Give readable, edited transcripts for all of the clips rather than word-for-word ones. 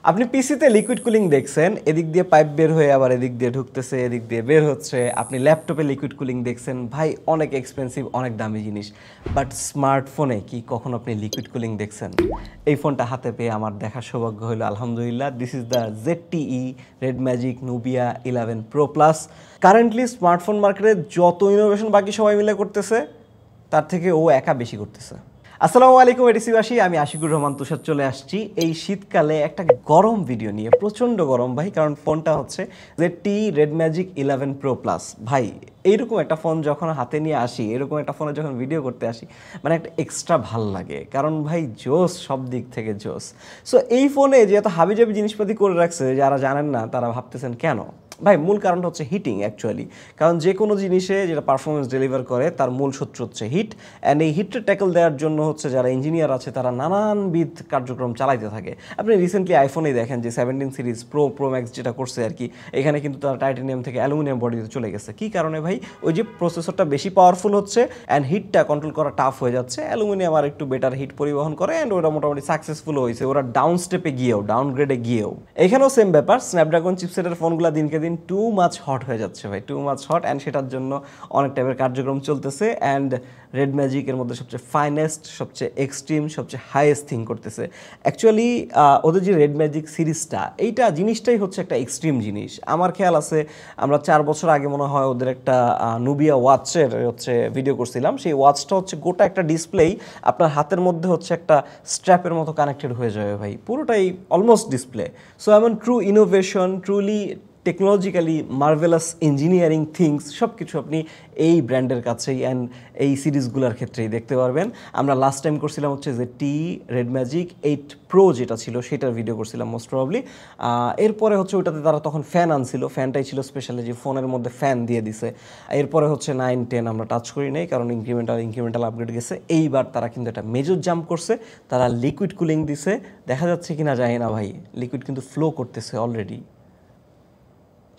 আপনি পিসিতে liquid cooling দেখছেন, এদিক দিয়ে পাইপ বের হয়ে আবার এদিক দিয়ে ঢুকতেছে, এদিক দিয়ে বের হচ্ছে। আপনি ল্যাপটপে লিকুইড কুলিং দেখছেন, ভাই অনেক এক্সপেন্সিভ, অনেক দামি জিনিস। বাট স্মার্টফোনে কি কখনো আপনি লিকুইড কুলিং দেখছেন? এই ফোনটা হাতে পেয়ে আমার দেখার সৌভাগ্য হলো, আলহামদুলিল্লাহ। This is the ZTE red magic Nubia 11 Pro Plus। Currently smartphone মার্কেটে যত ইনোভেশন বাকি সবাই মিলে করতেছে, তার থেকে ও একা বেশি করতেছে। আসসালামু আলাইকুম এডিসিবাসী, আমি আশিকুর রহমান তুষার চলে আসছি এই শীতকালে একটা গরম ভিডিও নিয়ে। প্রচণ্ড গরম ভাই, কারণ ফোনটা হচ্ছে ZTE red magic 11 Pro Plus। ভাই এইরকম একটা ফোন যখন হাতে নিয়ে আসি, এরকম একটা ফোনে যখন ভিডিও করতে আসি, মানে একটা এক্সট্রা ভাল লাগে, কারণ ভাই জোস, সব দিক থেকে জোস। সো এই ফোনে যে এত হাবিজাবি জিনিসপাতি করে রাখছে, যারা জানেন না তারা ভাবতেছেন কেন। ভাই মূল কারণটা হচ্ছে হিটিং অ্যাকচুয়ালি। কারণ যে কোনো জিনিসে যেটা পারফরমেন্স ডেলিভার করে তার মূল শত্রু হচ্ছে হিট। অ্যান্ড এই হিটটা ট্যাকল দেওয়ার জন্য হচ্ছে যারা ইঞ্জিনিয়ার আছে তারা নানানবিধ কার্যক্রম চালাইতে থাকে। আপনি রিসেন্টলি আইফোনেই দেখেন যে 17 সিরিজ প্রো ম্যাক্স যেটা করছে আর কি, এখানে কিন্তু তারা টাইটানিয়াম থেকে অ্যালুমিনিয়াম বডিতে চলে গেছে। কী কারণে ভাই? ওই যে প্রসেসরটা বেশি পাওয়ারফুল হচ্ছে অ্যান্ড হিটটা কন্ট্রোল করা টাফ হয়ে যাচ্ছে। অ্যালুমিনিয়াম আর একটু বেটার হিট পরিবহন করে অ্যান্ড ওরা মোটামুটি সাকসেসফুল হয়েছে, ওরা ডাউন স্টেপে গিয়েও, ডাউনগ্রেডে গিয়েও। এখানেও সেম ব্যাপার, স্ন্যাপড্রাগন চিপসেটের ফোনগুলো দিনকে দিন টু মাচ হট হয়ে যাচ্ছে ভাই, টু মাচ হট। অ্যান্ড সেটার জন্য অনেক টাইপের কার্যক্রম চলতেছে। অ্যান্ড রেড ম্যাজিকের মধ্যে সবচেয়ে ফাইনেস্ট, সবচেয়ে এক্সট্রিম, সবচেয়ে হাইয়েস্ট থিং করতেছে। অ্যাকচুয়ালি ওদের যে রেড ম্যাজিক সিরিজটা, এইটা জিনিসটাই হচ্ছে একটা এক্সট্রিম জিনিস। আমার খেয়াল আছে আমরা 4 বছর আগে মনে হয় ওদের একটা নুবিয়া ওয়াচের হচ্ছে ভিডিও করছিলাম। সেই ওয়াচটা হচ্ছে গোটা একটা ডিসপ্লেই আপনার হাতের মধ্যে হচ্ছে একটা স্ট্র্যাপের মতো কানেক্টেড হয়ে যাবে ভাই, পুরোটাই অলমোস্ট ডিসপ্লে। সো এমন true innovation, truly technologically marvellous engineering things সব কিছু আপনি এই ব্র্যান্ডের কাছেই অ্যান্ড এই সিরিজগুলোর ক্ষেত্রেই দেখতে পারবেন। আমরা লাস্ট টাইম করছিলাম হচ্ছে ZTE রেড ম্যাজিক 8 Pro যেটা ছিল সেটার ভিডিও করছিলাম মোস্ট প্রবাবলি। এরপরে হচ্ছে ওইটাতে তারা তখন ফ্যান আনছিল, ফ্যানটাই ছিল স্পেশালি, যে ফোনের মধ্যে ফ্যান দিয়ে দিছে। এরপরে হচ্ছে 9, 10 আমরা টাচ করি নাই, কারণ ইনক্রিমেন্টাল আপগ্রেড গেছে। এইবার তারা কিন্তু একটা মেজর জাম্প করছে, তারা লিকুইড কুলিং দিছে। দেখা যাচ্ছে কিনা জানি না ভাই, লিকুইড কিন্তু ফ্লো করতেছে অলরেডি।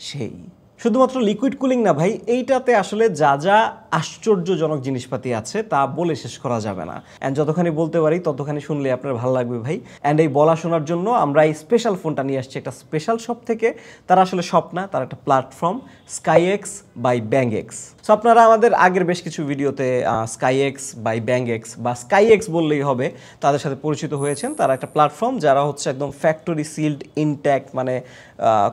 সেই শুধুমাত্র লিকুইড কুলিং না ভাই, এইটাতে আসলে যা যা আশ্চর্যজনক জিনিসপাতি আছে তা বলে শেষ করা যাবে না। অ্যান্ড যতখানি বলতে পারি ততখানি শুনলে আপনার ভালো লাগবে ভাই। অ্যান্ড এই বলা শোনার জন্য আমরা এই স্পেশাল ফোনটা নিয়ে আসছি একটা স্পেশাল শপ থেকে। তারা আসলে শপ না, তারা একটা platform, SkyX by BangX। So আপনারা আমাদের আগের বেশ কিছু ভিডিওতে SkyX by BangX বা SkyX বললেই হবে, তাদের সাথে পরিচিত হয়েছেন। তারা একটা প্ল্যাটফর্ম যারা হচ্ছে একদম ফ্যাক্টরি সিল্ড ইনট্যাক্ট, মানে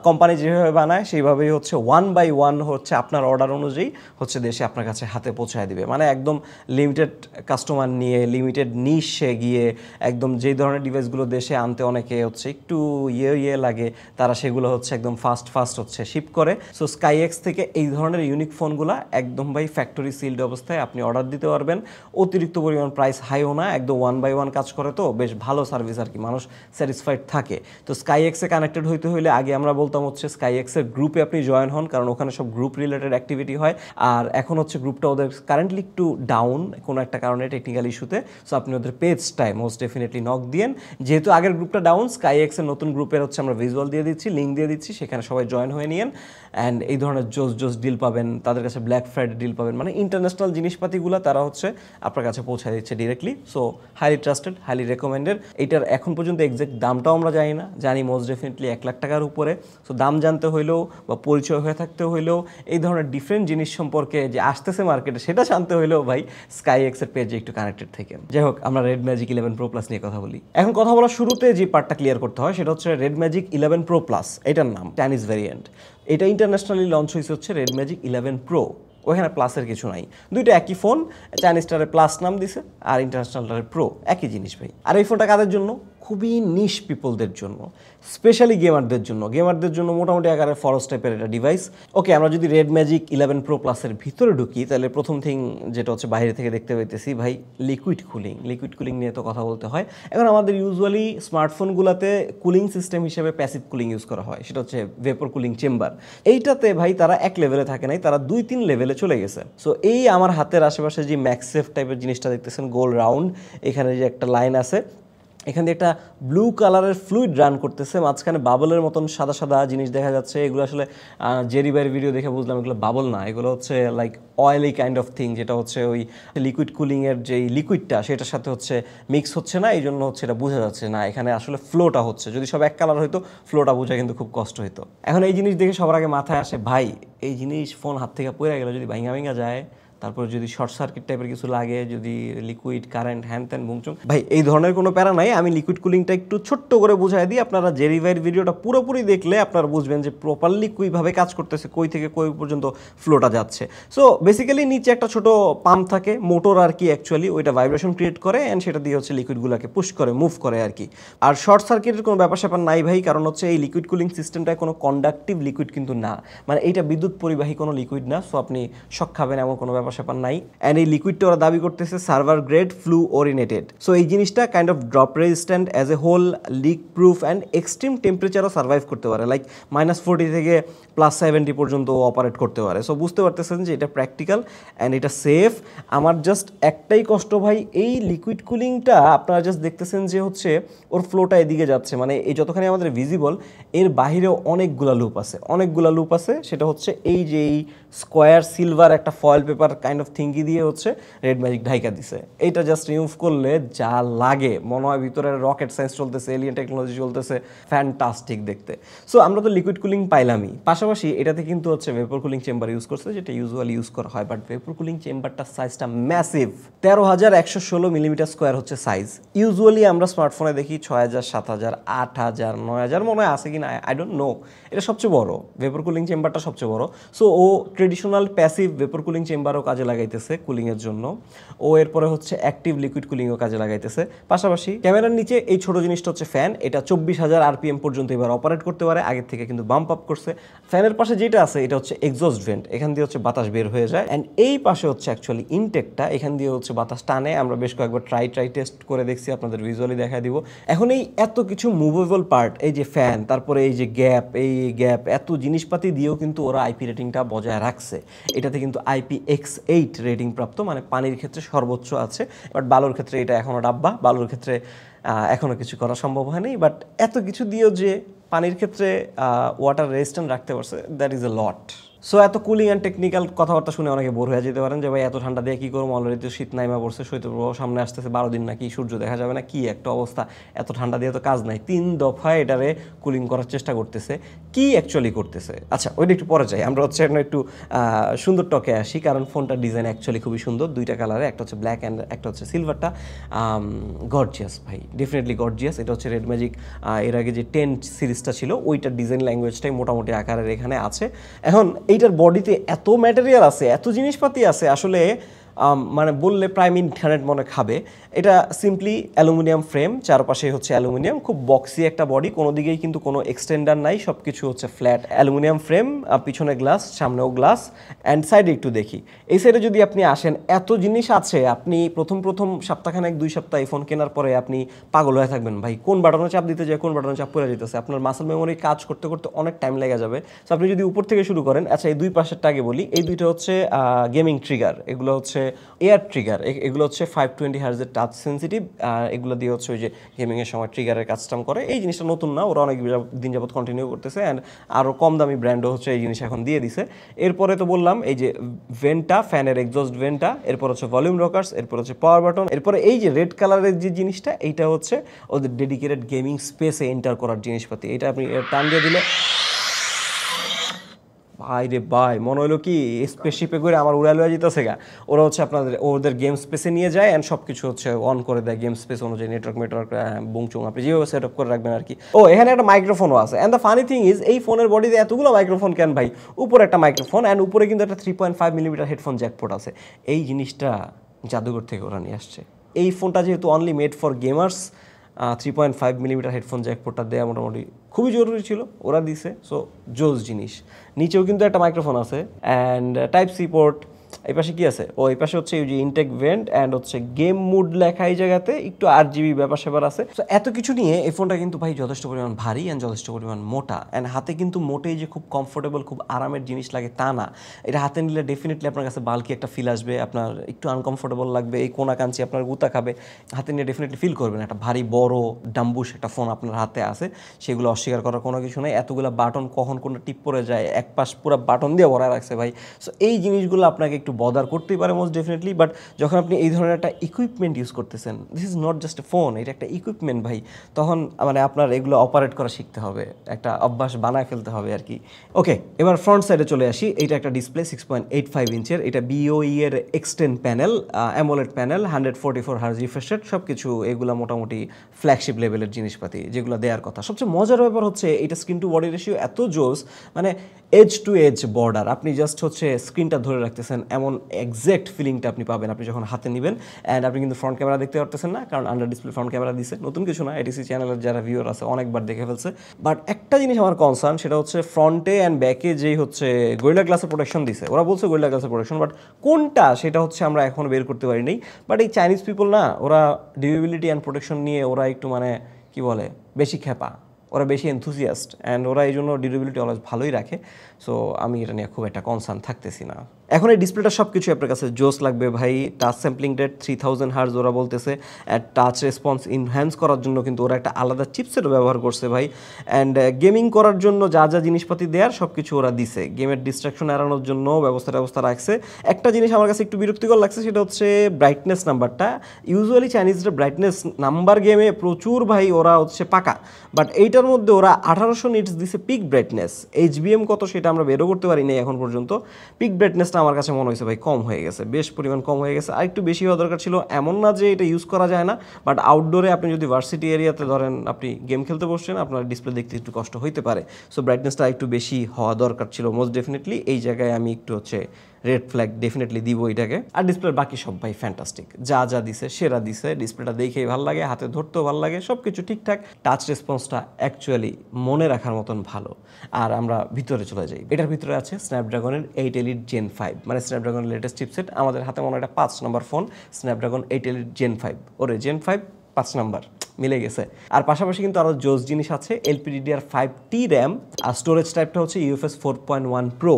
কোম্পানি যেভাবে বানায় সেইভাবেই হচ্ছে 1 by 1 হচ্ছে আপনার অর্ডার অনুযায়ী হচ্ছে দেশে আপনার কাছে হাতে পৌঁছায় দিবে। মানে একদম লিমিটেড কাস্টমার নিয়ে, লিমিটেড নিশে গিয়ে একদম যেই ধরনের ডিভাইসগুলো দেশে আনতে অনেকে হচ্ছে একটু ইয়ে লাগে, তারা সেগুলো হচ্ছে একদম ফাস্ট হচ্ছে শিপ করে। সো SkyX থেকে এই ধরনের ইউনিক ফোনগুলো একদম ভাই ফ্যাক্টরি সিল্ড অবস্থায় আপনি অর্ডার দিতে পারবেন। অতিরিক্ত পরিমাণ প্রাইস হাইও না, একদম 1 by 1 কাজ করে, তো বেশ ভালো সার্ভিস আর কি, মানুষ স্যাটিসফাইড থাকে। তো SkyX-এ কানেক্টেড হইতে হইলে আগে আমরা বলতাম হচ্ছে SkyX-এর গ্রুপে আপনি জয়েন হন, কারণ ওখানে সব গ্রুপ রিলেটেড অ্যাক্টিভিটি হয়। আর এখন হচ্ছে গ্রুপটা ওদের কারেন্টলি একটু ডাউন কোনো একটা কারণে, টেকনিক্যাল ইস্যুতে। সো আপনি ওদের পেজটায় মোস্ট ডেফিনেটলি নক দিয়েন। যেহেতু আগের গ্রুপটা ডাউন, SkyX-এর নতুন গ্রুপের হচ্ছে আমরা ভিজুয়াল দিয়ে দিচ্ছি, লিঙ্ক দিয়ে দিচ্ছি, সেখানে সবাই জয়েন হয়ে নিয়েন। অ্যান্ড এই ধরনের জোস ডিল পাবেন, তাদের কাছে ব্ল্যাক ফ্রাইডে ডিল পাবেন, মানে ইন্টারন্যাশনাল জিনিসপাতিগুলো তারা হচ্ছে আপনার কাছে পৌঁছায় দিচ্ছে directly. So highly trusted, highly recommended. এইটার এখন পর্যন্ত এক্সাক্ট দামটাও আমরা জানি না, জানি মোস্ট ডেফিনেটলি 1 লাখ টাকার উপরে। সো দাম জানতে হইলেও বা পরিচয় হয়ে থাকতে হইলেও, এই ধরনের ডিফারেন্ট জিনিস সম্পর্কে যে আসতেছে মার্কেটে সেটা জানতে হইলেও ভাই SkyX-এর পেজে একটু কানেক্টেড থেকে। যাই হোক, আমরা রেড ম্যাজিক 11 Pro Plus নিয়ে কথা বলি। এখন কথা বলার শুরুতে যে পার্টটা ক্লিয়ার করতে হয় সেটা হচ্ছে রেড ম্যাজিক 11 Pro Plus, এটার নাম চাইনিজ ভ্যারিয়েন্ট। এটা ইন্টারন্যাশনালি লঞ্চ হয়েছে হচ্ছে রেড ম্যাজিক 11 Pro। ওখানে প্লাসের কিছু নাই, দুইটা একই ফোন। চাইনিজটারে প্লাস নাম দিছে আর ইন্টারন্যাশনালটারে প্রো, একই জিনিস ভাই। আর এই ফোনটা কাদের জন্য? খুবই নিশ পিপলদের জন্য, স্পেশালি গেমারদের জন্য মোটামুটি আকারের ফরস টাইপের একটা ডিভাইস। ওকে, আমরা যদি রেড ম্যাজিক 11 Pro Plus-এর ভিতরে ঢুকি, তাহলে প্রথম থিং যেটা হচ্ছে বাইরে থেকে দেখতে পাইতেছি ভাই লিকুইড কুলিং নিয়ে তো কথা বলতে হয়। এখন আমাদের ইউজুয়ালি স্মার্টফোনগুলোতে কুলিং সিস্টেম হিসেবে প্যাসিভ কুলিং ইউজ করা হয়, সেটা হচ্ছে ভেপর কুলিং চেম্বার। এইটাতে ভাই তারা এক লেভেলে থাকে নাই, তারা 2-3 লেভেলে চলে গেছে। সো এই আমার হাতের আশেপাশে যে ম্যাক্সেফ টাইপের জিনিসটা দেখতেছেন গোল রাউন্ড, এখানে যে একটা লাইন আছে, এখান দিয়ে একটা ব্লু কালারের ফ্লুইড রান করতেছে, মাঝখানে বাবলের মতন সাদা সাদা জিনিস দেখা যাচ্ছে। এগুলো আসলে জেরি ভাইয়ের ভিডিও দেখে বুঝলাম এগুলো বাবল না, এগুলো হচ্ছে like oily kind of thing, যেটা হচ্ছে ওই লিকুইড কুলিংয়ের যেই লিকুইডটা সেটার সাথে হচ্ছে মিক্স হচ্ছে না, এই জন্য হচ্ছে এটা বোঝা যাচ্ছে না এখানে আসলে ফ্লোটা হচ্ছে। যদি সব এক কালার হইতো ফ্লোটা বোঝা কিন্তু খুব কষ্ট হতো। এখন এই জিনিস দেখে সবার আগে মাথায় আসে ভাই এই জিনিস ফোন হাত থেকে পড়ে গেলে যদি ভাঙা ভাঙা যায়, তারপর যদি শর্ট সার্কিট টাইপের কিছু লাগে, যদি লিকুইড কারেন্ট হ্যান ত্যান বুংচুং, ভাই এই ধরনের কোনো প্যারা নাই। আমি লিকুইড কুলিংটা একটু ছোট্ট করে বুঝাই দিই, আপনারা জেরি ভাইয়ের ভিডিওটা পুরোপুরি দেখলে আপনারা বুঝবেন যে প্রপারলি কীভাবে কাজ করতেছে, কই থেকে কই পর্যন্ত ফ্লোটা যাচ্ছে। সো বেসিক্যালি নিচে একটা ছোট পাম্প থাকে, মোটর আর কি, অ্যাকচুয়ালি ওইটা ভাইব্রেশন ক্রিয়েট করে অ্যান্ড সেটা দিয়ে হচ্ছে লিকুইডগুলোকে পুশ করে, মুভ করে আর কি। আর শর্ট সার্কিটের কোনো ব্যাপার স্যাপার নাই ভাই, কারণ হচ্ছে এই লিকুইড কুলিং সিস্টেমটা কোনো কন্ডাক্টিভ লিকুইড কিন্তু না, মানে এইটা বিদ্যুৎ পরিবাহী কোনো লিকুইড না। সো আপনি শক খাবেন এমন কোনো ব্যাপার স্যাপার নাই। অ্যান্ড এই লিকুইডটা ওরা দাবি করতেছে server grade fluorinated. So এই জিনিসটা kind of drop resistant, as a whole leak proof and extreme টেম্পারেচারও সার্ভাইভ করতে পারে, লাইক -40 থেকে +70 পর্যন্ত অপারেট করতে পারে। সো বুঝতে পারতেছেন যে এটা প্র্যাকটিক্যাল অ্যান্ড এটা সেফ। আমার জাস্ট একটাই কষ্ট ভাই, এই লিকুইড কুলিংটা আপনারা জাস্ট দেখতেছেন যে হচ্ছে ওর ফ্লোটা এদিকে যাচ্ছে, মানে এই যতখানি আমাদের ভিজিবল এর বাহিরেও অনেকগুলা লুপ আছে, সেটা হচ্ছে এই যে এই স্কোয়ার সিলভার একটা ফয়েল পেপার কাইন্ড অফ থিঙ্কি দিয়ে হচ্ছে রেড ম্যাজিক ঢাইকা দিছে। এইটা জাস্ট রিমুভ করলে যা লাগে মনে হয় ভিতরে রকেট সায়েন্স চলতেছে, এলিয়েন টেকনোলজি চলতেছে, ফ্যান্টাস্টিক দেখতে। সো আমরা তো লিকুইড কুলিং পাইলামই, পাশাপাশি এটাতে কিন্তু হচ্ছে ভেপর কুলিং চেম্বার ইউজ করছে, যেটা ইউজুয়ালি ইউজ করা হয়। বাট ভেপর কুলিং চেম্বারটার সাইজটা ম্যাসিভ, 13,116 মিলিমিটার স্কোয়ার হচ্ছে সাইজ। ইউজুয়ালি আমরা স্মার্টফোনে দেখি 6,000, 7,000, 8,000, 9,000 মনে হয় আছে কি না, আই ডোন্ট নো। এটা সবচেয়ে বড়, ভেপর কুলিং চেম্বারটা সবচেয়ে বড়। সো ও ট্রেডিশনাল প্যাসিভ ভেপর কুলিং চেম্বারও কাজে লাগাইতেছে কুলিংয়ের জন্য, ও এরপরে হচ্ছে অ্যাক্টিভ লিকুইড কুলিংও কাজে লাগাইতেছে। পাশাপাশি ক্যামেরার নিচে এই ছোট জিনিসটা হচ্ছে ফ্যান, এটা 24,000 RPM পর্যন্ত এবার অপারেট করতে পারে, আগের থেকে কিন্তু বাম্প আপ করছে। ফ্যানের পাশে যেটা আছে এটা হচ্ছে এক্সস্ট ভেন্ট, এখান দিয়ে হচ্ছে বাতাস বের হয়ে যায়। অ্যান্ড এই পাশে হচ্ছে অ্যাকচুয়ালি ইনটেকটা, এখান দিয়ে হচ্ছে বাতাস টানে। আমরা বেশ কয়েকবার ট্রাই টেস্ট করে দেখছি, আপনাদের ভিজুয়ালি দেখা দিব। এখন এই এত কিছু মুভেবল পার্ট, এই যে ফ্যান, তারপরে এই যে গ্যাপ, এত জিনিসপাতি দিয়েও কিন্তু ওরা আইপি রেটিংটা বজায় রাখছে। এটাতে কিন্তু IPX8 রেটিং প্রাপ্ত, মানে পানির ক্ষেত্রে সর্বোচ্চ আছে। বাট বালুর ক্ষেত্রে এটা এখনও ডাব্বা, বালুর ক্ষেত্রে এখনও কিছু করা সম্ভব হয়নি। বাট এত কিছু দিয়েও যে পানির ক্ষেত্রে ওয়াটার রেজিস্ট্যান্ট রাখতে পারছে, that is a lot. So এত কুলিং অ্যান্ড টেকনিক্যাল কথাবার্তা শুনে অনেকে বোর হয়ে যেতে পারেন যে ভাই এত ঠান্ডা দিয়ে কী করবো, অলরেডি তো শীত নাইমা পড়ছে, শৈত্যপ্রবাহ সামনে আসতেছে, 12 দিন নাকি সূর্য দেখা যাবে না, কি একটা অবস্থা, এত ঠান্ডা দিয়ে তো কাজ নাই। 3 দফায় এটারে কুলিং করার চেষ্টা করতেছে, কি অ্যাকচুয়ালি করতেছে। আচ্ছা ওইটা একটু পরে যাই, আমরা হচ্ছে একটু সুন্দর টকে আসি, কারণ ফোনটার ডিজাইন অ্যাকচুয়ালি খুবই সুন্দর, দুইটা কালারে, একটা হচ্ছে ব্ল্যাক অ্যান্ড একটা হচ্ছে সিলভারটা। গর্জিয়াস ভাই, ডেফিনেটলি গর্জিয়াস। এটা হচ্ছে রেড ম্যাজিক, এর আগে যে 10 সিরিজটা ছিল ওইটার ডিজাইন ল্যাঙ্গুয়েজটাই মোটামুটি আকারের এখানে আছে। এখন এইটার বডিতে এত ম্যাটেরিয়াল আছে, এত জিনিসপাতি আছে, আসলে মানে বললে প্রায় মিনিট মনে খাবে। এটা সিম্পলি অ্যালুমিনিয়াম ফ্রেম, চারপাশে হচ্ছে অ্যালুমিনিয়াম, খুব বক্সি একটা বডি, কোনো দিকেই কিন্তু কোনো এক্সটেন্ডার নাই, সব কিছু হচ্ছে ফ্ল্যাট অ্যালুমিনিয়াম ফ্রেম, পিছনে গ্লাস, সামনেও গ্লাস, অ্যান্ড সাইডে একটু দেখি। এই সাইডে যদি আপনি আসেন, এত জিনিস আছে, আপনি প্রথম সপ্তাহখানেক 2 সপ্তাহ এই ফোন কেনার পরে আপনি পাগল হয়ে থাকবেন ভাই, কোন বাটনে চাপ দিতে যায়, কোন বাটনে চাপ পড়ে যেতেছে, আপনার মাসেল মেমোরি কাজ করতে করতে অনেক টাইম লেগে যাবে। সো আপনি যদি উপর থেকে শুরু করেন, আচ্ছা এই দুই পাশেরটা আগে বলি, এই দুইটা হচ্ছে গেমিং ট্রিগার, এগুলো হচ্ছে এয়ার ট্রিগার, এগুলো হচ্ছে 520 হার্জের টাচ সেন্সিটিভ, এগুলো দিয়ে হচ্ছে ওই যে গেমিংয়ের সময় ট্রিগারের কাজটাম করে। এই জিনিসটা নতুন না, ওরা অনেক দিন যাবত কন্টিনিউ করতেছে, অ্যান্ড আরও কম দামি ব্র্যান্ডও হচ্ছে এই জিনিস এখন দিয়ে দিছে। এরপরে তো বললাম এই যে ভেন্টটা, ফ্যানের এক্সস্ট ভেন্টটা, এরপর হচ্ছে ভলিউম রকার্স, এরপর হচ্ছে পাওয়ার বাটন, এরপরে এই যে রেড কালারের যে জিনিসটা, এইটা হচ্ছে ওদের ডেডিকেটেড গেমিং স্পেসে এন্টার করার জিনিসপাতি। এটা আপনি টান দিয়ে দিলে ভাই রে ভাই, মনে হলো কি স্পেসশিপে করে আমার উড়াল হয়ে যেতেছে গা। ওরা হচ্ছে ওদের গেম স্পেসে নিয়ে যায় অ্যান্ড সব কিছু হচ্ছে অন করে দেয় গেম স্পেস অনুযায়ী, নেটওয়ার্ক বুংচুং আপনি যেভাবে সেট আপ করে রাখবেন আর কি। ও এখানে একটা মাইক্রোফোনও আছে, and the funny thing is এই ফোনের বডিতে এতগুলো মাইক্রোফোন কেন ভাই, উপরে একটা মাইক্রোফোন অ্যান্ড উপরে কিন্তু একটা 3.5 মিলিমিটার হেডফোন জ্যাকপোর্ট আছে। এই জিনিসটা জাদুঘর থেকে ওরা নিয়ে আসছে। এই ফোনটা যেহেতু only made for gamers, 3.5 millimetre headphone জ্যাকপোর্টটা দেওয়া মোটামুটি খুবই জরুরি ছিল, ওরা দিছে। সো জোস জিনিস। নিচেও কিন্তু একটা মাইক্রোফোন আছে অ্যান্ড টাইপ সি পোর্ট, এই পাশে কি আছে? ও এই পাশে হচ্ছে এই যে ইনটেক ভেন্ট অ্যান্ড হচ্ছে গেম মুড লেখা এই জায়গাতে একটু 8 GB ব্যাপার স্যাপার আছে। তো এত কিছু নিয়ে এই ফোনটা কিন্তু ভাই যথেষ্ট পরিমাণ ভারী অ্যান্ড যথেষ্ট পরিমাণ মোটা, অ্যান্ড হাতে কিন্তু মোটেই যে খুব কমফোর্টেবল খুব আরামের জিনিস লাগে তা না। এটা হাতে নিলে ডেফিনেটলি আপনার কাছে বাল্কি একটা ফিল আসবে, আপনার একটু আনকমফোর্টেবল লাগবে, এই কোনা কাঞ্চি আপনার গুতা খাবে, হাতে নিয়ে ডেফিনেটলি ফিল করবেন একটা ভারী বড় ডাম্বুশ একটা ফোন আপনার হাতে আছে। সেগুলো অস্বীকার করার কোনো কিছু নেই। এতগুলো বাটন কখন কোনটা টিপ পড়ে যায়, এক পাশ পুরো বাটন দিয়ে ভরা রাখছে ভাই। সো এই জিনিসগুলো আপনাকে একটু বদার করতেই পারে মোস্ট ডেফিনেটলি, বাট যখন আপনি এই ধরনের একটা ইকুইপমেন্ট ইউজ করতেছেন, this is not just a phone, এটা একটা ইকুইপমেন্ট ভাই, তখন মানে আপনার এগুলো অপারেট করা শিখতে হবে, একটা অভ্যাস বানায় ফেলতে হবে আর কি। ওকে, এবার ফ্রন্ট সাইডে চলে আসি। এইটা একটা ডিসপ্লে 6.85 ইঞ্চের, এটা বিওই এর extend panel, AMOLED panel, 144 hertz refresh rate, সব কিছু এগুলো মোটামুটি ফ্ল্যাগশিপ লেভেলের জিনিসপাতি যেগুলো দেওয়ার কথা। সবচেয়ে মজার ব্যাপার হচ্ছে এটা স্ক্রিন টু বডি রেশিও এত জোস, মানে এজ টু এজ বর্ডার, আপনি জাস্ট হচ্ছে স্ক্রিনটা ধরে রাখতেছেন এমন এক্স্যাক্ট ফিলিংটা আপনি পাবেন আপনি যখন হাতে নেবেন। অ্যান্ড আপনি কিন্তু ফ্রন্ট ক্যামেরা দেখতে পারতেছেন না, কারণ আন্ডার ডিসপ্লে ফ্রন্ট ক্যামেরা দিচ্ছে, নতুন কিছু না, এটিসি চ্যানেলের যারা ভিউয়ার আছে অনেকবার দেখে ফেলছে। বাট একটা জিনিস আমার কনসার্ন, সেটা হচ্ছে ফ্রন্টে অ্যান্ড ব্যাকে যেই হচ্ছে গরিলা গ্লাসের প্রোটেকশন দিছে, ওরা বলছে গরিলা গ্লাসের প্রোটেকশন, বাট কোনটা সেটা হচ্ছে আমরা এখন বের করতে পারি নাই। বাট এই চাইনিজ পিপল না, ওরা ডিউরেবিলিটি অ্যান্ড প্রোটেকশন নিয়ে ওরা একটু মানে কি বলে বেশি খেপা, ওরা বেশি এনথুজিয়াস্ট, অ্যান্ড ওরা এই জন্য ডিউরেবিলিটি অলওয়েজ ভালোই রাখে। সো আমি এটা নিয়ে খুব একটা কনসার্ন থাকতেছি না। এখন এই ডিসপ্লেটা সব কিছু আপনার কাছে জোস লাগবে ভাই। টাচ স্যাম্পলিং রেট 3000 হার্জ ওরা বলতেছে, অ্যান্ড টাচ রেসপন্স ইনহ্যান্স করার জন্য কিন্তু ওরা একটা আলাদা চিপসেটও ব্যবহার করছে ভাই। অ্যান্ড গেমিং করার জন্য যা যা জিনিসপাতি দেওয়ার সব কিছু ওরা দিছে, গেমের ডিস্ট্রাকশন এড়ানোর জন্য ব্যবস্থা রাখছে। একটা জিনিস আমার কাছে একটু বিরক্তিকর লাগছে, সেটা হচ্ছে ব্রাইটনেস নাম্বারটা। ইউজুয়ালি চাইনিজরা ব্রাইটনেস নাম্বার গেমে প্রচুর ভাই ওরা হচ্ছে পাকা, বাট এইটার মধ্যে ওরা 1800 নিটস দিছে পিক ব্রাইটনেস। এইচবিএম কত সেটা আমরা বেরো করতে পারি নাই এখন পর্যন্ত। পিক ব্রাইটনেসটা আমার কাছে মনে হয়েছে ভাই কম হয়ে গেছে, বেশ পরিমাণ কম হয়ে গেছে, আর একটু বেশি হওয়া দরকার ছিল। এমন না যে এটা ইউজ করা যায় না, বাট আউটডোরে আপনি যদি ভার্সিটি এরিয়াতে ধরেন আপনি গেম খেলতে বসছেন, আপনার ডিসপ্লে দেখতে একটু কষ্ট হইতে পারে। সো ব্রাইটনেসটা একটু বেশি হওয়া দরকার ছিল মোস্ট ডেফিনেটলি। এই জায়গায় আমি একটু হচ্ছে রেড ফ্ল্যাগ ডেফিনেটলি দিব এটাকে। আর ডিসপ্লের বাকি সব ভাই ফ্যান্টাস্টিক, যা যা দিছে সেরা দিছে, ডিসপ্লেটা দেখেই ভালো লাগে, হাতে ধরতেও ভালো লাগে, সব কিছু ঠিকঠাক। টাচ রেসপন্সটা অ্যাকচুয়ালি মনে রাখার মতন ভালো। আর আমরা ভিতরে চলে যাই, এটার ভিতরে আছে স্ন্যাপড্রাগনের 8 এলিট জেন 5, মানে স্ন্যাপড্রাগনের লেটেস্ট চিপসেট। আমাদের হাতে মনে হয় এটা 5 নম্বর ফোন, স্ন্যাপড্রাগন 8 এলিট জেন 5, ওরে জেন 5 5 নাম্বার মিলে গেছে। আর পাশাপাশি কিন্তু আরও জোস জিনিস আছে, LPDDR5T র্যাম, আর স্টোরেজ টাইপটা হচ্ছে UFS 4.1 Pro।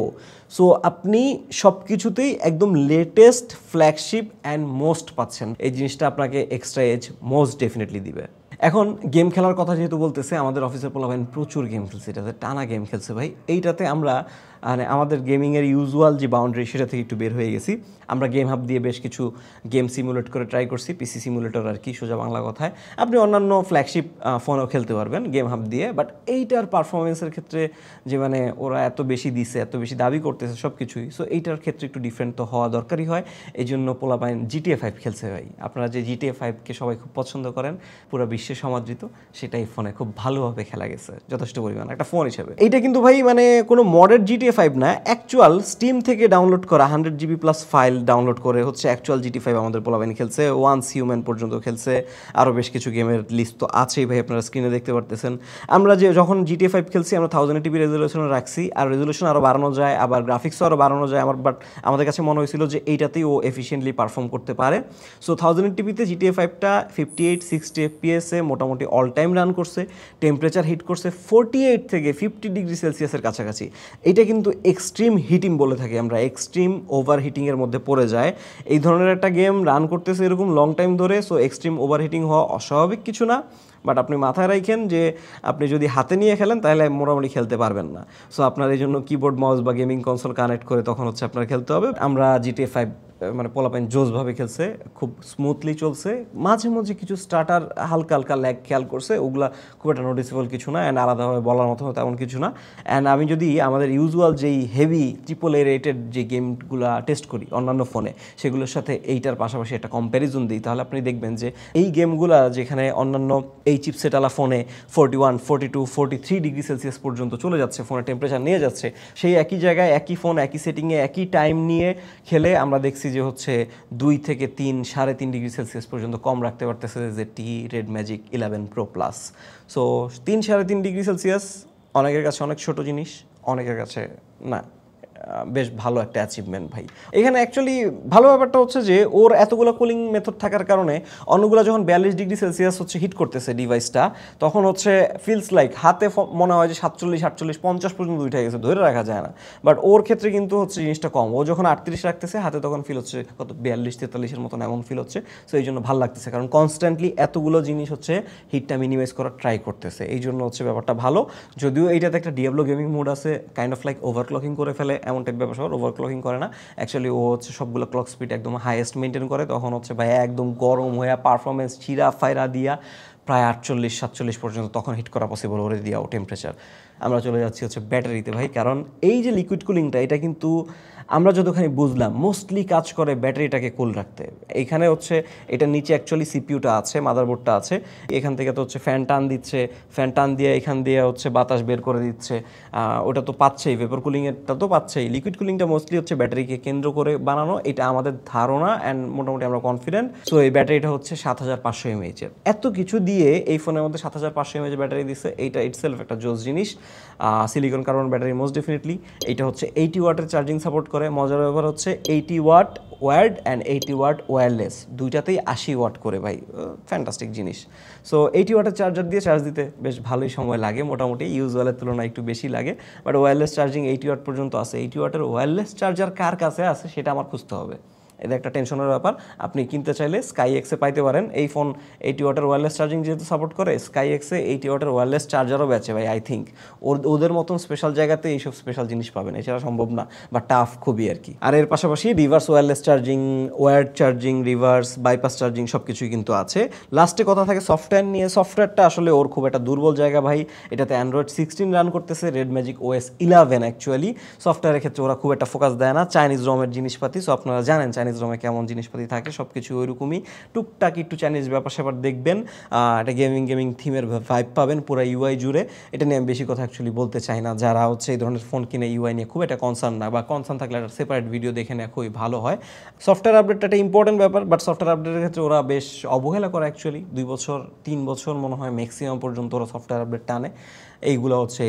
সো আপনি সব কিছুতেই একদম লেটেস্ট ফ্ল্যাগশিপ অ্যান্ড মোস্ট পাচ্ছেন। এই জিনিসটা আপনাকে এক্সট্রা এজ মোস্ট ডেফিনেটলি দিবে। এখন গেম খেলার কথা যেহেতু বলতেছে, আমাদের অফিসের পোলাপাইন প্রচুর গেম খেলছে, এটাতে টানা গেম খেলছে ভাই। এইটাতে আমরা মানে আমাদের গেমিংয়ের ইউজুয়াল যে বাউন্ডারি সেটা থেকে একটু বের হয়ে গেছি। আমরা গেম হাব দিয়ে বেশ কিছু গেম সিমুলেট করে ট্রাই করছি, পিসি সিমুলেটর আর কি সোজা বাংলা কথায়। আপনি অন্যান্য ফ্ল্যাগশিপ ফোনও খেলতে পারবেন গেম হাব দিয়ে, বাট এইটার পারফরমেন্সের ক্ষেত্রে যে মানে ওরা এত বেশি দিছে, এত বেশি দাবি করতেছে সব কিছুই, সো এইটার ক্ষেত্রে একটু ডিফারেন্ট তো হওয়া দরকারই হয়। এই জন্য পোলাপাইন GTA 5 খেলছে ভাই। আপনারা যে GTA 5কে সবাই খুব পছন্দ করেন, পুরো বিশ্বে সমাদৃত, সেটাই ফোনে খুব ভালোভাবে খেলা গেছে যথেষ্ট পরিমাণ একটা ফোন হিসেবে। এইটা কিন্তু ভাই মানে কোনো মডের GTA 5 না, অ্যাকচুয়াল স্টিম থেকে ডাউনলোড করা 100 GB প্লাস ফাইল ডাউনলোড করে হচ্ছে অ্যাকচুয়াল GTA 5 আমাদের পোলাপাইন খেলছে। ওয়ান্স হিউম্যান পর্যন্ত খেলছে, আরও বেশ কিছু গেমের লিস্ট তো আছেই ভাই, আপনারা স্ক্রিনে দেখতে পারতেছেন। আমরা যে যখন GTA 5 খেলছি আমরা 1080p রেজলিউশনে রাখছি, আর রেজলিউশন আরও বাড়ানো যায়, আবার গ্রাফিক্সও আরও বাড়ানো যায় আমার, বাট আমাদের কাছে মনে হয়েছিল যে এইটাতেই ও এফিসিয়েন্টলি পারফর্ম করতে পারে। সো 1080pতে GTA 5টা 58-60 FPS-এ মোটামুটি অল টাইম রান করছে। টেম্পারেচার হিট করছে 48 থেকে 50 ডিগ্রি সেলসিয়াসের কাছাকাছি। এটা কিন্তু এক্সট্রিম হিটিং বলে থাকি আমরা, এক্সট্রিম ওভার হিটিংয়ের মধ্যে পড়ে যায় এই ধরনের একটা গেম রান করতেছে এরকম লং টাইম ধরে। সো এক্সট্রিম ওভার হিটিং হওয়া অস্বাভাবিক কিছু না, বাট আপনি মাথায় রাখেন যে আপনি যদি হাতে নিয়ে খেলেন তাহলে মোটামুটি খেলতে পারবেন না। সো আপনার এই জন্য কিবোর্ড মাউস বা গেমিং কনসোল কানেক্ট করে তখন হচ্ছে আপনার খেলতে হবে। আমরা GTA 5 মানে পোলাপাইন জোসভাবে খেলছে, খুব স্মুথলি চলছে। মাঝে মাঝে কিছু স্টার্টার হালকা হালকা ল্যাগ খেয়াল করছে, ওগুলা খুব একটা নোটিসেবল কিছু না, অ্যান্ড আলাদাভাবে বলার মতো তেমন কিছু না। অ্যান্ড আমি যদি আমাদের ইউজুয়াল যেই হেভি AAA রেটেড যে গেমগুলো টেস্ট করি অন্যান্য ফোনে, সেগুলোর সাথে এইটার পাশাপাশি একটা কম্প্যারিজন দিই, তাহলে আপনি দেখবেন যে এই গেমগুলা যেখানে অন্যান্য এই চিপসেটওয়ালা ফোনে 41, 42, 43 ডিগ্রি সেলসিয়াস পর্যন্ত চলে যাচ্ছে, ফোনের টেম্পারেচার নিয়ে যাচ্ছে, সেই একই জায়গায় একই ফোন একই সেটিংয়ে একই টাইম নিয়ে খেলে আমরা দেখছি যে হচ্ছে 2 থেকে 3, 3.5 ডিগ্রি সেলসিয়াস পর্যন্ত কম রাখতে পারতেছে ZTE Red Magic 11 Pro Plus। So 3-3.5 degree Celsius অনেকের কাছে অনেক ছোট জিনিস, অনেকের কাছে না, বেশ ভালো একটা অ্যাচিভমেন্ট ভাই। এখানে অ্যাকচুয়ালি ভালো ব্যাপারটা হচ্ছে যে ওর এতগুলো কুলিং মেথড থাকার কারণে অন্যগুলো যখন 42°C হচ্ছে হিট করতেছে ডিভাইসটা, তখন হচ্ছে ফিলস লাইক হাতে মনে হয় যে 47, 48, 50 পর্যন্ত উঠে গেছে, ধরে রাখা যায় না। বাট ওর ক্ষেত্রে কিন্তু হচ্ছে জিনিসটা কম। ও যখন 38 রাখতেছে হাতে তখন ফিল হচ্ছে কত 42, 43-এর মতন এমন ফিল হচ্ছে। সো এই জন্য ভালো লাগতেছে, কারণ কনস্ট্যান্টলি এতগুলো জিনিস হচ্ছে হিটটা মিনিমাইজ করার ট্রাই করতেছে, এই জন্য হচ্ছে ব্যাপারটা ভালো। যদিও এইটাতে একটা ডিয়াবলো গেমিং মোড আছে, কাইন্ড অফ লাইক ওভারক্লকিং করে ফেলে এমন টাইপ ব্যাপার। ওভারক্লকিং করে না অ্যাকচুয়ালি, ও হচ্ছে সবগুলো ক্লক স্পিড একদম হাইয়েস্ট মেনটেন করে, তখন হচ্ছে ভাই একদম গরম হয়ে পারফরমেন্স চিরা ফাইরা দিয়া প্রায় 48-47 পর্যন্ত তখন হিট করা পসিবল ওরে দিয়া ও টেম্পারেচার। আমরা চলে যাচ্ছি হচ্ছে ব্যাটারিতে ভাই, কারণ এই যে লিকুইড কুলিংটা এটা কিন্তু আমরা যতখানি বুঝলাম মোস্টলি কাজ করে ব্যাটারিটাকে কুল রাখতে। এইখানে হচ্ছে এটা নিচে অ্যাকচুয়ালি সিপিইউটা আছে, মাদারবোর্ডটা আছে, এখান থেকে তো হচ্ছে ফ্যান টান দিচ্ছে, ফ্যান টান দিয়ে এখান দিয়ে হচ্ছে বাতাস বের করে দিচ্ছে, ওটা তো পাচ্ছেই, ভেপর কুলিংয়েরটা তো পাচ্ছেই। লিকুইড কুলিংটা মোস্টলি হচ্ছে ব্যাটারিকে কেন্দ্র করে বানানো, এটা আমাদের ধারণা অ্যান্ড মোটামুটি আমরা কনফিডেন্ট। সো এই ব্যাটারিটা হচ্ছে 7500 mAh এর। এত কিছু দিয়ে এই ফোনের মধ্যে 7500 mAh ব্যাটারি দিচ্ছে, এইটা ইটসেলফ একটা জোস জিনিস। Silicon carbon battery most definitely. এইটা হচ্ছে 80 ওয়াটের চার্জিং সাপোর্ট করে। মজার ব্যাপার হচ্ছে 80 watt wired and 80 watt wireless, দুইটাতেই 80 ওয়াট করে ভাই, ফ্যান্টাস্টিক জিনিস। সো 80 ওয়াটের চার্জার দিয়ে চার্জ দিতে বেশ ভালোই সময় লাগে, মোটামুটি ইউজুয়ালের তুলনায় একটু বেশি লাগে। বাট ওয়্যারলেস চার্জিং 80 ওয়াট পর্যন্ত আছে। 80 ওয়াটের ওয়্যারলেস চার্জার কার কাছে আছে সেটা আমার খুঁজতে হবে, এটা একটা টেনশনের ব্যাপার। আপনি কিনতে চাইলে স্কাই এক্সে পাইতে পারেন। এই ফোন 80 ওয়াটের ওয়্যারলেস চার্জিং যেহেতু সাপোর্ট করে, স্কাই এক্সে 80 ওয়াটের ওয়্যারলেস চার্জারও বেচে ভাই। আই থিঙ্ক ওদের মতন স্পেশাল জায়গাতে এইসব স্পেশাল জিনিস পাবেন, এছাড়া সম্ভব না, বা টাফ খুবই আর কি। আর এর পাশাপাশি reverse wireless charging, wired charging, reverse bypass charging সব কিছুই কিন্তু আছে। লাস্টে কথা থাকে সফটওয়্যার নিয়ে। সফটওয়্যারটা আসলে ওর খুব একটা দুর্বল জায়গা ভাই। এটাতে অ্যান্ড্রয়েড 16 রান করতেছে, রেড ম্যাজিক OS 11 অ্যাকচুয়ালি। সফটওয়্যারের ক্ষেত্রে ওরা খুব একটা ফোকাস দেয় না, চাইনিজ রমের জিনিসপাতি। সো আপনারা জানেন চাইনিজ রমে কেমন জিনিসপাতি থাকে, সব কিছু ওইরকমই টুকটাক একটু চাইনিজ ব্যাপার স্যাপার দেখবেন। একটা গেমিং থিমের ভাইব পাবেন পুরো ইউআই জুড়ে। এটা নিয়ে আমি বেশি কথা অ্যাকচুয়ালি বলতে চাই না, যারা হচ্ছে এই ধরনের ফোন কিনে ইউআই নিয়ে খুব একটা কনসার্ন না, বা কনসার্ন থাকলে একটা সেপারেট ভিডিও দেখে নেওয়া খুবই ভালো হয়। সফটওয়্যার আপডেটটা একটা ইম্পর্টেন্ট ব্যাপার, বাট সফটওয়্যার আপডেটের ক্ষেত্রে ওরা বেশ অবহেলা করে অ্যাকচুয়ালি। 2 বছর 3 বছর মনে হয় ম্যাক্সিমাম পর্যন্ত ওরা সফটওয়্যার আপডেট টানে। এইগুলো হচ্ছে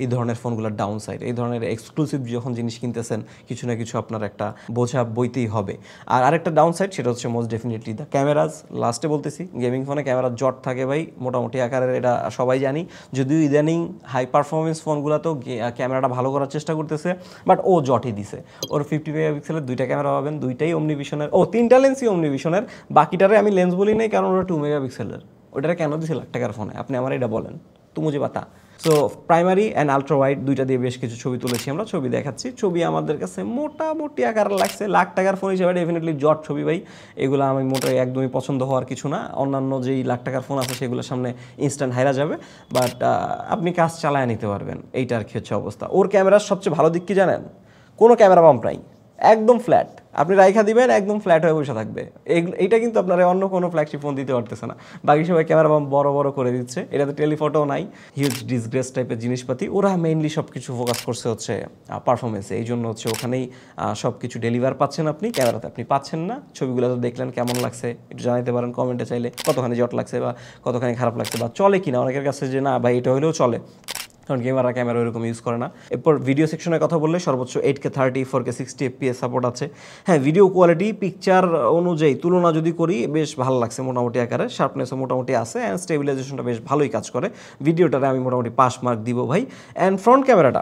এই ধরনের ফোনগুলোর ডাউন সাইড। এই ধরনের এক্সক্লুসিভ যখন জিনিস কিনতেছেন কিছু না কিছু আপনার একটা বোঝা বইতেই হবে। আর আরেকটা ডাউন সাইড সেটা হচ্ছে মোস্ট ডেফিনেটলি দ্য ক্যামেরাজ। লাস্টে বলতেছি, গেমিং ফোনে ক্যামেরার জট থাকে ভাই মোটামুটি আকারের, এটা সবাই জানি। যদিও ইদানিং হাই পারফরমেন্স ফোনগুলোতেও ক্যামেরাটা ভালো করার চেষ্টা করতেছে, বাট ও জটই দিছে। ওর 50 মেগাপিক্সেলের 2টা ক্যামেরা পাবেন, দুইটাই অমনিভিশনের, 3টা লেন্সই অমনিভিশনের। বাকিটারে আমি লেন্স বলি নাই কারণ ওটা 2 মেগাপিক্সেলের। ওটারে কেন দিছে লাখ টাকার ফোনে, আপনি আমার এটা বলেন তো, মুঝে বাতা। So primary and ultra wide দুইটা দিয়ে বেশ কিছু ছবি তুলেছি আমরা, ছবি দেখাচ্ছি। ছবি আমাদের কাছে মোটামুটি আকার লাগছে, লাখ টাকার ফোন হিসেবে ডেফিনেটলি জট ছবি ভাই। এগুলো আমি মোটাই একদমই পছন্দ হওয়ার কিছু না। অন্যান্য যেই লাখ টাকার ফোন আছে সেগুলোর সামনে ইনস্ট্যান্ট হাইরা যাবে, বাট আপনি কাজ চালায় নিতে পারবেন, এইটা আর কি হচ্ছে অবস্থা। ওর ক্যামেরার সবচেয়ে ভালো দিক কি জানেন? কোনো ক্যামেরা পাম্প নাই, একদম ফ্ল্যাট। আপনি রাইখা দিবেন একদম ফ্ল্যাট হয়ে বসে থাকবে। এইটা কিন্তু আপনারা অন্য কোনো ফ্ল্যাগশিপ ফোন দিতে পারতেছে না। বাকি সবাই ক্যামেরা বড় বড় করে দিচ্ছে, এটাতে টেলিফোটোও নাই, হিউজ ডিসগ্রেস টাইপের জিনিসপাতি। ওরা মেইনলি সব কিছু ফোকাস করছে হচ্ছে পারফরমেন্সে, এই জন্য হচ্ছে ওখানেই সব কিছু ডেলিভার পাচ্ছেন আপনি, ক্যামেরাতে আপনি পাচ্ছেন না। ছবিগুলো তো দেখলেন, কেমন লাগছে একটু জানাইতে পারেন কমেন্টে চাইলে, কতখানি জট লাগছে বা কতখানি খারাপ লাগছে, বা চলে কিনা অনেকের কাছে যে না ভাই এটা হলেও চলে, কারণ গেমাররা ক্যামেরা ওইরকম ইউজ করে না। এরপর ভিডিও সেকশনের কথা বললে সর্বোচ্চ 8K 30, 4K 60 FPS সাপোর্ট আছে। হ্যাঁ, ভিডিও কোয়ালিটি পিকচার অনুযায়ী তুলনা যদি করি বেশ ভালো লাগছে মোটামুটি আকারে, শার্পনেসও মোটামুটি আছে, অ্যান্ড স্টেবিলাইজেশনটা বেশ ভালোই কাজ করে। ভিডিওটারে আমি মোটামুটি পাস মার্ক দিব ভাই। অ্যান্ড ফ্রন্ট ক্যামেরাটা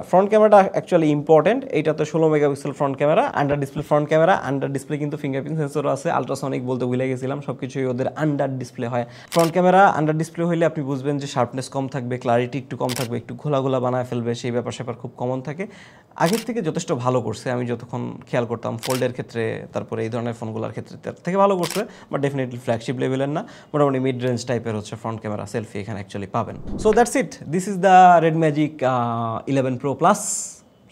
অ্যাকচুয়ালি ইম্পর্টেন্ট। এইটাতে 16 megapixel front camera, under display front camera, under display কিন্তু ফিঙ্গারপ্রিন্ট সেন্সরও আছে, আলট্রাসনিক বলতে ভুলে গেছিলাম, সব কিছুই ওদের আন্ডার ডিসপ্লে হয়। ফ্রন্ট ক্যামেরা আন্ডার ডিসপ্লে হইলে আপনি বুঝবেন যে শার্পনেস কম থাকবে, ক্লারিটি একটু কম থাকবে, একটু ঘোলা ঘোলা বানায় ফেলবে, সেই ব্যাপার স্যাপার খুব কমন থাকে। আগের থেকে যথেষ্ট ভালো করছে, আমি যতক্ষণ খেয়াল করতাম ফোল্ডের ক্ষেত্রে, তারপরে এই ধরনের ফোনগুলোর ক্ষেত্রে তার থেকে ভালো করছে, বাট ডেফিনেটলি ফ্ল্যাগশিপ লেভেলের না, মোটামুটি মিড রেঞ্জ টাইপের হচ্ছে ফ্রন্ট ক্যামেরা সেলফি এখানে অ্যাকচুয়ালি পাবেন। So that's it, this is the red magic 11 Pro Plus।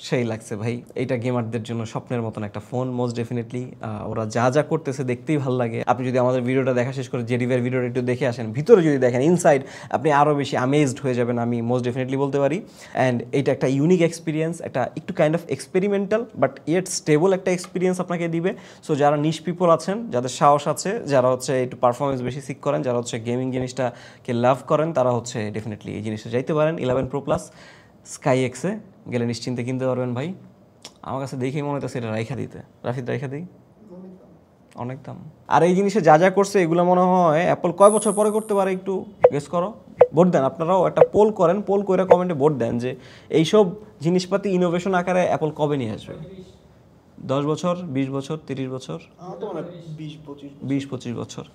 সেই লাগছে ভাই, এইটা গেমারদের জন্য স্বপ্নের মতন একটা ফোন মোস্ট ডেফিনেটলি। ওরা যা যা করতেছে দেখতেই ভালো লাগে। আপনি যদি আমাদের ভিডিওটা দেখা শেষ করে জেডিভের ভিডিওটা একটু দেখে আসেন, ভিতরে যদি দেখেন ইনসাইড, আপনি আরও বেশি আমেজড হয়ে যাবেন, আমি মোস্ট ডেফিনেটলি বলতে পারি। অ্যান্ড এইটা একটা ইউনিক এক্সপিরিয়েন্স, একটা একটু kind of experimental but yet stable একটা এক্সপিরিয়েন্স আপনাকে দিবে। সো যারা নিশ পিপল আছেন, যাদের সাহস আছে, যারা হচ্ছে একটু পারফরমেন্স বেশি সিক করেন, যারা হচ্ছে গেমিং জিনিসটাকে লাভ করেন, তারা হচ্ছে ডেফিনেটলি এই জিনিসটা যাইতে পারেন। 11 Pro Plus স্কাই এক্সে গেলে নিশ্চিন্তে কিনতে পারবেন ভাই। আমার কাছে দেখেই মনে হচ্ছে এটা রাইখা দিতে। রাফিদ, রাইখা দিই? অনেক দাম। আর এই জিনিসে যা যা করছে এগুলো মনে হয় অ্যাপল কয় বছর পরে করতে পারে, একটু গেস করো। ভোট দেন, আপনারাও একটা পোল করেন, পোল করে কমেন্টে ভোট দেন যে এইসব জিনিসপাতি ইনোভেশন আকারে অ্যাপল কবে নিয়ে আসবে। 10 বছর, 20 বছর, 30 বছর, 20-25 বছর।